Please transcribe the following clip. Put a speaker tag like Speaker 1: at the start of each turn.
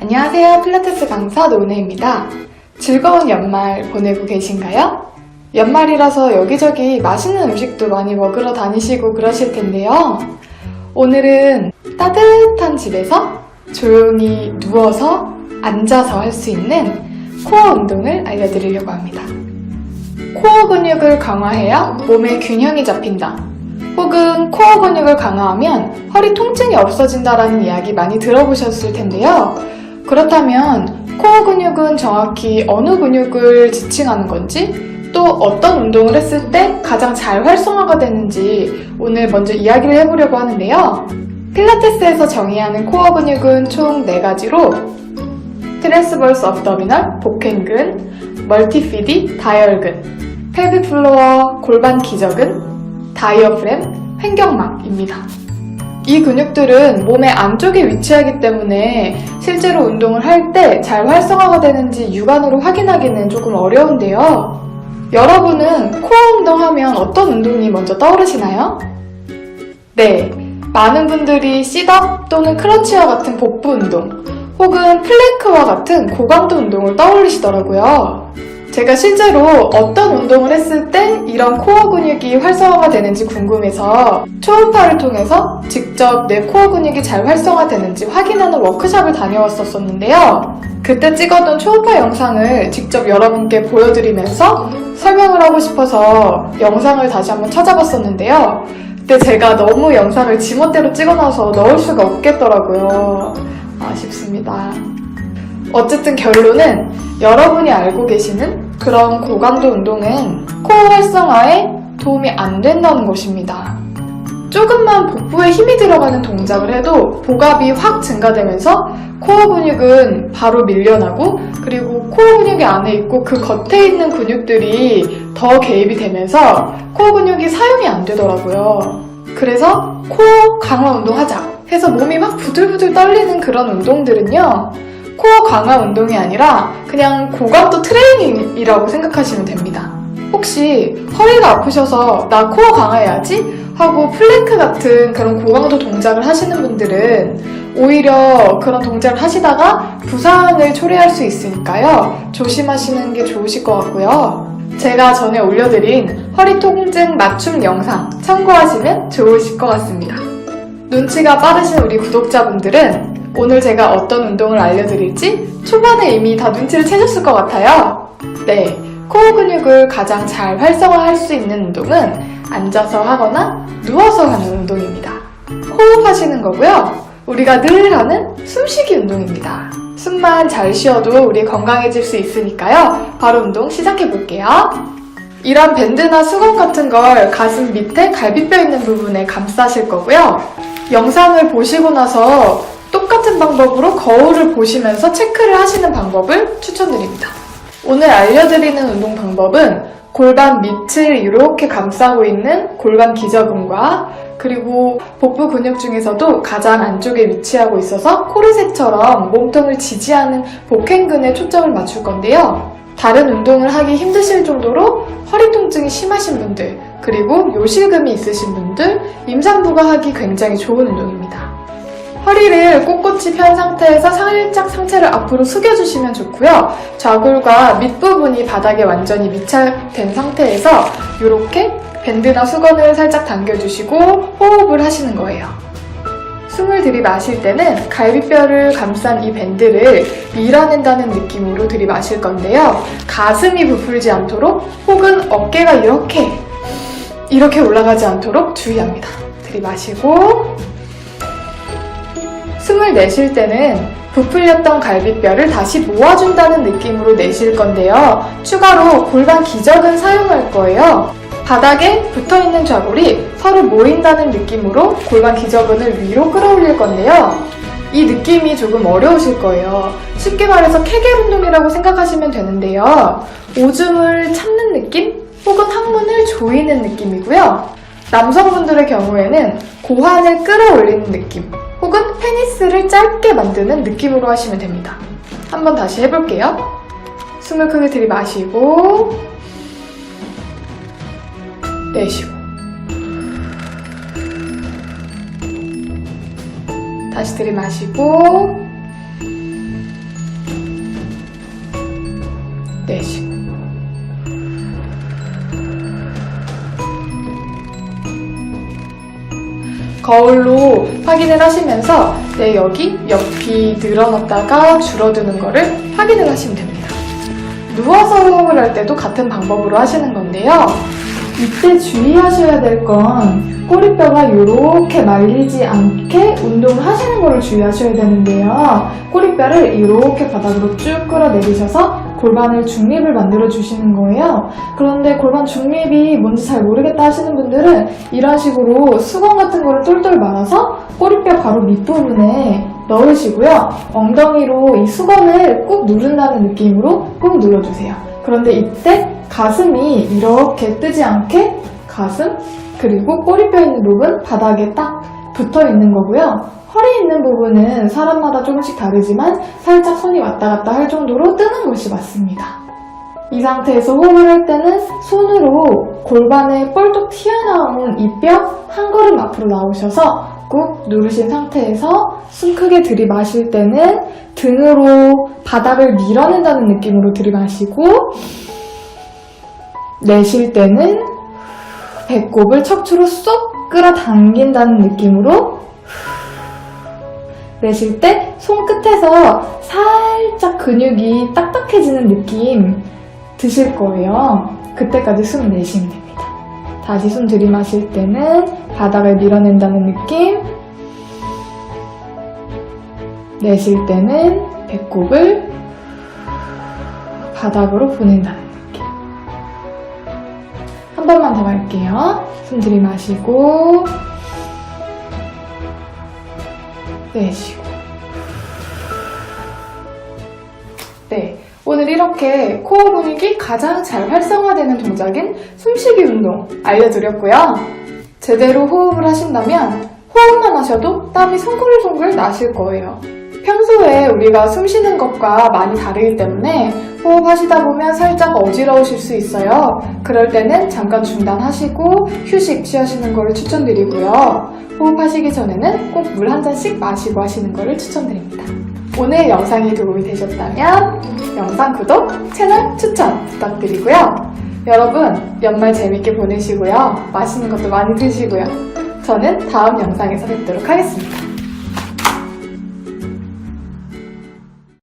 Speaker 1: 안녕하세요. 필라테스 강사 노은혜입니다. 즐거운 연말 보내고 계신가요? 연말이라서 여기저기 맛있는 음식도 많이 먹으러 다니시고 그러실 텐데요. 오늘은 따뜻한 집에서 조용히 누워서 앉아서 할 수 있는 코어 운동을 알려드리려고 합니다. 코어 근육을 강화해야 몸의 균형이 잡힌다. 혹은 코어 근육을 강화하면 허리 통증이 없어진다라는 이야기 많이 들어보셨을 텐데요. 그렇다면 코어 근육은 정확히 어느 근육을 지칭하는 건지 또 어떤 운동을 했을 때 가장 잘 활성화가 되는지 오늘 먼저 이야기를 해보려고 하는데요. 필라테스에서 정의하는 코어 근육은 총 4가지로 트랜스버스 업더미널, 복행근, 멀티피디, 다이얼근, 펠빅 플로어, 골반 기저근, 다이어프램, 횡격막입니다. 이 근육들은 몸의 안쪽에 위치하기 때문에 실제로 운동을 할 때 잘 활성화가 되는지 육안으로 확인하기는 조금 어려운데요. 여러분은 코어 운동하면 어떤 운동이 먼저 떠오르시나요? 네, 많은 분들이 씰업 또는 크런치와 같은 복부 운동, 혹은 플랭크와 같은 고강도 운동을 떠올리시더라고요. 제가 실제로 어떤 운동을 했을 때 이런 코어 근육이 활성화가 되는지 궁금해서 초음파를 통해서 직접 내 코어 근육이 잘 활성화되는지 확인하는 워크숍을 다녀왔었는데요. 그때 찍어둔 초음파 영상을 직접 여러분께 보여드리면서 설명을 하고 싶어서 영상을 다시 한번 찾아봤었는데요. 그때 제가 너무 영상을 지멋대로 찍어놔서 넣을 수가 없겠더라고요. 아쉽습니다. 어쨌든 결론은 여러분이 알고 계시는 그런 고강도 운동은 코어 활성화에 도움이 안 된다는 것입니다. 조금만 복부에 힘이 들어가는 동작을 해도 복압이 확 증가되면서 코어 근육은 바로 밀려나고 그리고 코어 근육이 안에 있고 그 겉에 있는 근육들이 더 개입이 되면서 코어 근육이 사용이 안 되더라고요. 그래서 코어 강화 운동하자 해서 몸이 막 부들부들 떨리는 그런 운동들은요, 코어 강화 운동이 아니라 그냥 고강도 트레이닝이라고 생각하시면 됩니다. 혹시 허리가 아프셔서 나 코어 강화해야지 하고 플랭크 같은 그런 고강도 동작을 하시는 분들은 오히려 그런 동작을 하시다가 부상을 초래할 수 있으니까요. 조심하시는 게 좋으실 것 같고요. 제가 전에 올려드린 허리 통증 맞춤 영상 참고하시면 좋으실 것 같습니다. 눈치가 빠르신 우리 구독자분들은 오늘 제가 어떤 운동을 알려드릴지 초반에 이미 다 눈치를 채셨을 것 같아요. 네, 코어 근육을 가장 잘 활성화할 수 있는 운동은 앉아서 하거나 누워서 하는 운동입니다. 호흡하시는 거고요. 우리가 늘 하는 숨쉬기 운동입니다. 숨만 잘 쉬어도 우리 건강해질 수 있으니까요. 바로 운동 시작해 볼게요. 이런 밴드나 수건 같은 걸 가슴 밑에 갈비뼈 있는 부분에 감싸실 거고요. 영상을 보시고 나서 똑같은 방법으로 거울을 보시면서 체크를 하시는 방법을 추천드립니다. 오늘 알려드리는 운동 방법은 골반 밑을 이렇게 감싸고 있는 골반 기저근과 그리고 복부 근육 중에서도 가장 안쪽에 위치하고 있어서 코르셋처럼 몸통을 지지하는 복행근에 초점을 맞출 건데요. 다른 운동을 하기 힘드실 정도로 허리 통증이 심하신 분들, 그리고 요실금이 있으신 분들, 임산부가 하기 굉장히 좋은 운동입니다. 허리를 꼿꼿이 편 상태에서 살짝 상체를 앞으로 숙여주시면 좋고요. 좌골과 밑부분이 바닥에 완전히 밀착된 상태에서 이렇게 밴드나 수건을 살짝 당겨주시고 호흡을 하시는 거예요. 숨을 들이마실 때는 갈비뼈를 감싼 이 밴드를 밀어낸다는 느낌으로 들이마실 건데요. 가슴이 부풀지 않도록 혹은 어깨가 이렇게 올라가지 않도록 주의합니다. 들이마시고 숨을 내쉴 때는 부풀렸던 갈비뼈를 다시 모아준다는 느낌으로 내쉴 건데요. 추가로 골반 기저근 사용할 거예요. 바닥에 붙어있는 좌골이 서로 모인다는 느낌으로 골반 기저근을 위로 끌어올릴 건데요. 이 느낌이 조금 어려우실 거예요. 쉽게 말해서 케겔 운동이라고 생각하시면 되는데요. 오줌을 참는 느낌? 혹은 항문을 조이는 느낌이고요. 남성분들의 경우에는 고환을 끌어올리는 느낌, 혹은 페니스를 짧게 만드는 느낌으로 하시면 됩니다. 한번 다시 해볼게요. 숨을 크게 들이마시고 내쉬고 다시 들이마시고 거울로 확인을 하시면서 여기 옆이 늘어났다가 줄어드는 거를 확인을 하시면 됩니다. 누워서 호흡을 할 때도 같은 방법으로 하시는 건데요. 이때 주의하셔야 될 건 꼬리뼈가 이렇게 말리지 않게 운동을 하시는 걸 주의하셔야 되는데요. 꼬리뼈를 이렇게 바닥으로 쭉 끌어내리셔서 골반을 중립을 만들어 주시는 거예요. 그런데 골반 중립이 뭔지 잘 모르겠다 하시는 분들은 이런 식으로 수건 같은 거를 똘똘 말아서 꼬리뼈 바로 밑부분에 넣으시고요. 엉덩이로 이 수건을 꾹 누른다는 느낌으로 꾹 눌러주세요. 그런데 이때 가슴이 이렇게 뜨지 않게 가슴 그리고 꼬리뼈 있는 부분 바닥에 딱 붙어 있는 거고요. 허리 있는 부분은 사람마다 조금씩 다르지만 살짝 손이 왔다 갔다 할 정도로 뜨는 것이 맞습니다. 이 상태에서 호흡을 할 때는 손으로 골반에 뻘떡 튀어나온 이 뼈 한 걸음 앞으로 나오셔서 꾹 누르신 상태에서 숨 크게 들이마실 때는 등으로 바닥을 밀어낸다는 느낌으로 들이마시고 내쉴 때는 배꼽을 척추로 쏙 끌어당긴다는 느낌으로 내쉴 때 손끝에서 살짝 근육이 딱딱해지는 느낌 드실 거예요. 그때까지 숨 내쉬면 됩니다. 다시 숨 들이마실 때는 바닥을 밀어낸다는 느낌, 내쉴 때는 배꼽을 바닥으로 보낸다는 느낌. 한 번만 더 할게요. 숨 들이마시고 내쉬고. 네, 오늘 이렇게 코어 근육이 가장 잘 활성화되는 동작인 숨쉬기 운동 알려드렸고요. 제대로 호흡을 하신다면 호흡만 하셔도 땀이 송글송글 나실 거예요. 평소에 우리가 숨 쉬는 것과 많이 다르기 때문에 호흡하시다 보면 살짝 어지러우실 수 있어요. 그럴 때는 잠깐 중단하시고 휴식 취하시는 것을 추천드리고요. 호흡하시기 전에는 꼭 물 한 잔씩 마시고 하시는 것을 추천드립니다. 오늘 영상이 도움이 되셨다면 영상 구독, 채널 추천 부탁드리고요. 여러분 연말 재밌게 보내시고요. 맛있는 것도 많이 드시고요. 저는 다음 영상에서 뵙도록 하겠습니다.